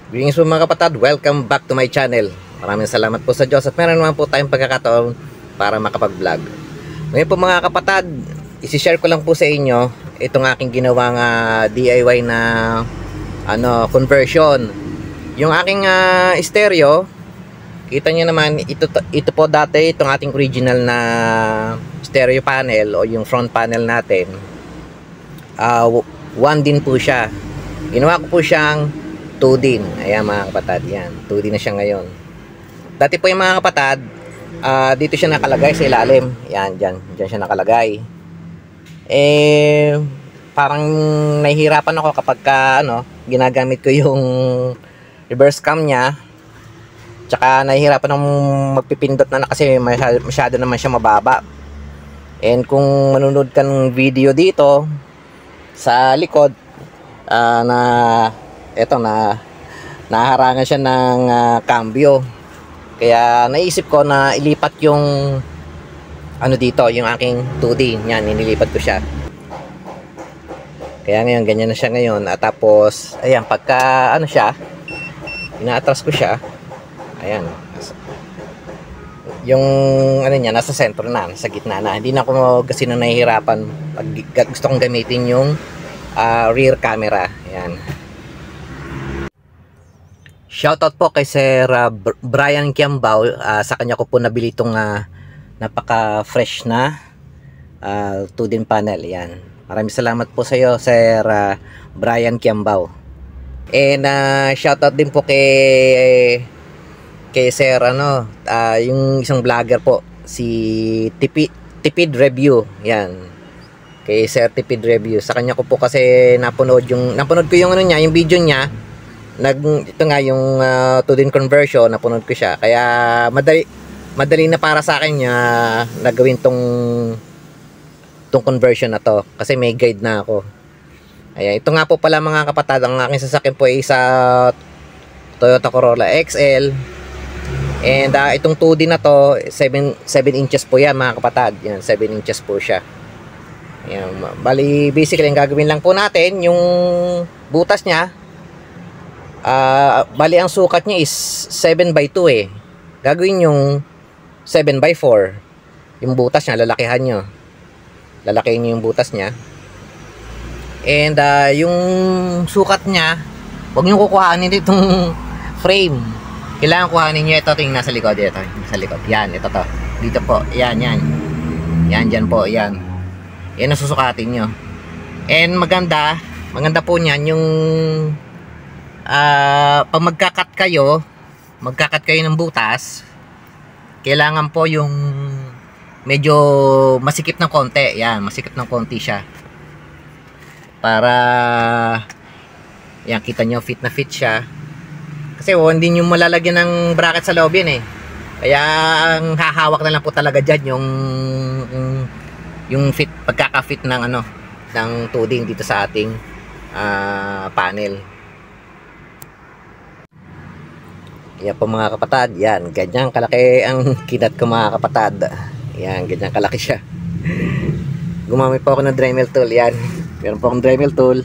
Greetings po mga kapatid, welcome back to my channel. Maraming salamat po sa Diyos at meron naman po tayong pagkakataon para makapag-vlog. Ngayon po mga kapatid, isi-share ko lang po sa inyo itong aking ginawang DIY na conversion. Yung aking stereo, kita nyo naman, ito po dati itong ating original na stereo panel o yung front panel natin. One din po siya. Ginawa ko po siyang 2 din. Ayan mga kapatid, yan 2D na siya ngayon. Dati po yung mga kapatid, dito siya nakalagay sa ilalim. Yan, dyan siya nakalagay. Parang nahihirapan ako kapag ginagamit ko yung reverse cam nya. Tsaka nahihirapan akong magpipindot na kasi masyado naman siya mababa. And kung manunod ka ng video dito sa likod, naharangan siya ng cambio. Kaya naisip ko na ilipat yung dito, yung aking 2D. Yan, inilipat ko siya. Kaya ngayon, ganyan na siya ngayon. At tapos, ayan, pagka siya, ina-atras ko siya. Ayan. Yung niya, nasa sentro na, nasa gitna na. Hindi na ako kasi nahihirapan pag gusto kong gamitin yung rear camera. Ayan. Shoutout po kay Sir Brian Kiambao. Sa kanya ko po nabili itong napaka-fresh na 2D panel. Ayan. Maraming salamat po sa iyo, Sir Brian Kiambao. And shoutout din po kay Sir yung isang vlogger po, si Tipid Review. Ayan. Kay Sir Tipid Review. Sa kanya ko po kasi napanood ko yung yung video niya. Ito nga yung 2D conversion, napanood ko siya. Kaya madali na para sa akin na gawin tong conversion na to kasi may guide na ako. Ayan, ito nga po pala mga kapatid, ang aking sasakyan po ay isa Toyota Corolla XL. And itong 2D na to, 7 inches po yan mga kapatid. Yan, 7 inches po siya. Ayan, bali basically ang gagawin lang po natin yung butas niya. Bali ang sukat niya is 7x2 eh. Gagawin yung 7x4. Yung butas niya, lalakihan nyo. Lalakihin nyo yung butas niya. And yung sukat niya, huwag nyo kukuhanin itong frame. Kailangan kuhanin nyo ito, tingnan nasa likod. Ito, sa likod. Yan, ito to. Dito po. Yan. Yan, dyan po. Yan. Yan ang susukatin nyo. And maganda po niyan yung pag magkakat kayo ng butas, kailangan po yung medyo masikip ng konti. Yan, masikip ng konti siya. Para yan, kita nyo fit na fit siya. Kasi hindi nyo malalagyan ng bracket sa loob yan eh. Kaya ang hahawak na lang po talaga dyan yung fit, pagkaka-fit ng ng 2D dito sa ating panel. Yan po mga kapatid, yan, ganyan kalaki ang kinat ko mga kapatid. Yan, ganyan kalaki siya. Gumamit po ako ng Dremel tool, yan. Meron po akong Dremel tool.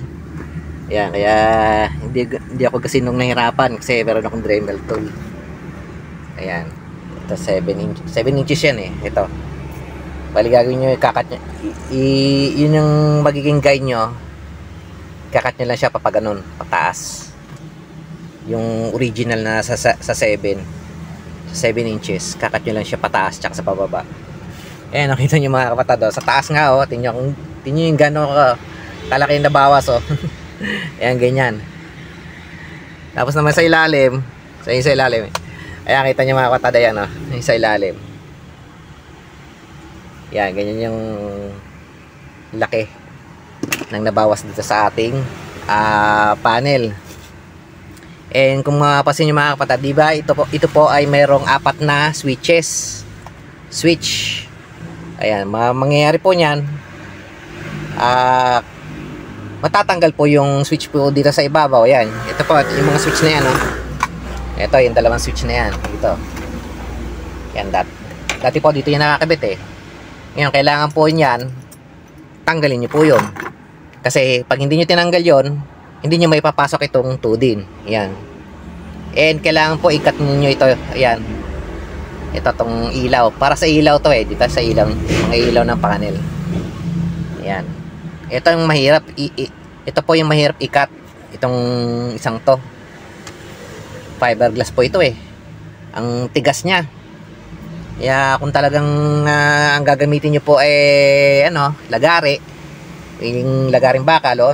Yan, kaya hindi ako kasi nung nahirapan kasi meron akong Dremel tool. Ayan. Ito 7 inches yan eh. Ito. Bali gagawin nyo, kakat nyo. Yun yung magiging guide nyo. Kakat nyo lang siya papaganon, pataas. Yung original na sa 7 inches, kakat nyo lang siya pataas tsaka sa pababa. Ayan, nakita nyo mga kapatid, sa taas nga tingnan yung gano'n kalaki na bawas ayan, ganyan. Tapos naman sa ilalim, ayan, kita nyo mga kapatid, ayan yung sa ilalim. Ayan, ganyan yung laki nang nabawas dito sa ating panel. And kung mapapansin nyo mga kapatid, diba ito po ay mayroong 4 na switch. Ayan, mangyayari po niyan, matatanggal po yung switch po dito sa ibabaw. Ayan, ito po yung mga switch na yan ito yung dalawang switch na yan dito. Yan, dati po dito yung nakakabit eh. Ngayon kailangan po yan tanggalin nyo po yun, kasi pag hindi nyo tinanggal yon, hindi nyo may papasok itong 2D. Yan. And kailangan po ikat ninyo ito. Ayan. Ito tong ilaw. Para sa ilaw to eh. Dito sa ilaw. Mga ilaw ng panel. Ayan. Ito yung mahirap. Ito po yung mahirap ikat. Itong isang to. Fiberglass po ito eh. Ang tigas niya. Kaya kung talagang ang gagamitin nyo po ay lagari. Yung lagaring bakal o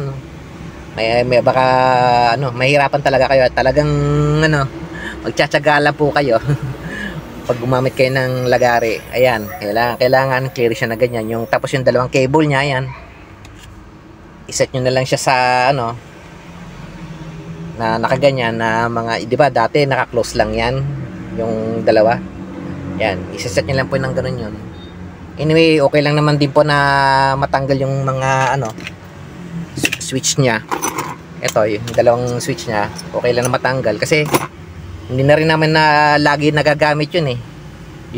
may baka mahirapan talaga kayo at talagang magtsatsaga lang po kayo pag gumamit kayo ng lagari. Ayan, kailangan clear siya na ganyan. Tapos yung dalawang cable niya, ayan, iset nyo na lang siya sa na nakaganyan na mga, di ba dati naka-close lang yan yung dalawa. Yan, iset nyo lang po ng ganun yun. Anyway, okay lang naman din po na matanggal yung mga switch niya. Ito, yung dalawang switch niya, okay lang na matanggal kasi hindi na rin naman na lagi nagagamit yun eh.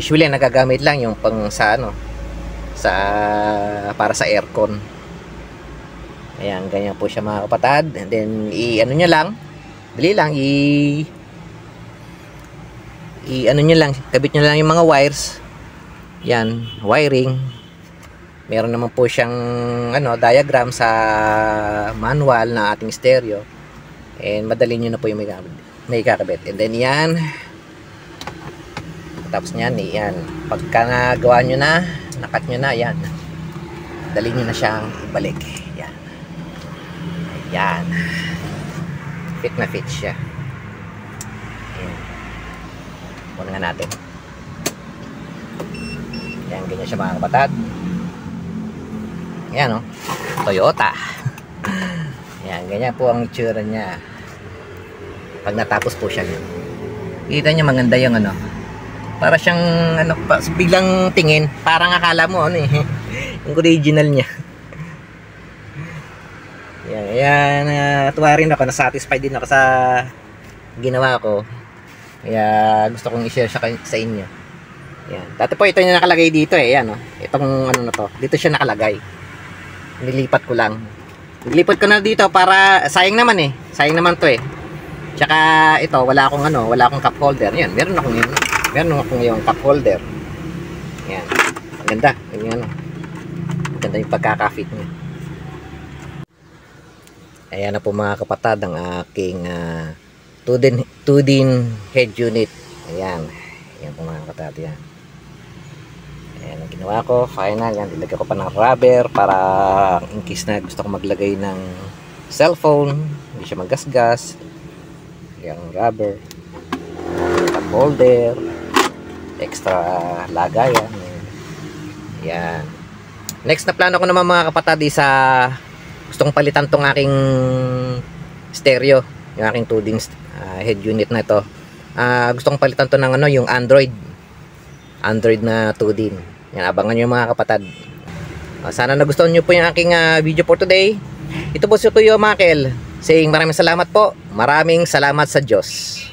Usually nagagamit lang yung pang sa para sa aircon. Ayan, ganyan po siya mga kapatid. And then nyo lang, dali lang nyo lang, kabit nyo lang yung mga wires. Yan, wiring. Meron naman po siyang diagram sa manual na ating stereo. And madali nyo na po yung may kakabit. And then yan. Tapos yan, yan. Pagka nagawa nyo na, nakat nyo na, yan. Dali nyo na siyang ibalik. Yan. Yan. Fit na fit siya. Yan. Muna nga natin. Yan, ganyan siya mga kapatid. Yan Toyota. Yan, ganyan po ang itsura niya pag natapos po siya. Kita niyo maganda yung para siyang biglang tingin, parang akala mo yung original niya. Yan, natuwa rin ako, na-satisfied din ako sa ginawa ko. Kaya gusto kong i-share sa inyo. Yan. Dati po ito yung nakalagay dito eh. Yan itong na to. Dito siya nakalagay. Nilipat ko lang. Nilipat ko na dito para sayang naman eh. Sayang naman to eh. Tsaka ito wala akong cup holder. Yan, meron akong yung cup holder. Yan. Maganda. Yan maganda yung pagkaka-fit niya. Ayan na po mga kapatid ang aking 2-din head unit. Ayan. Ayan po mga kapatid yan. Ayan ang ginawa ko, final yan, ilagay ko pa ng rubber para in case na gusto ko maglagay ng cellphone, hindi siya magasgas. Yung rubber, cup holder, extra lagayan. Yan. Next na plano ko naman mga kapatid sa gusto kong palitan tong aking stereo, yung aking 2-din head unit na ito. Gusto kong palitan to ng yung Android na 2-din. Yan, abangan nyo mga kapatid. Sana nagustuhan nyo po yung aking video for today. Ito po si Kuya Makel saying maraming salamat po. Maraming salamat sa Diyos.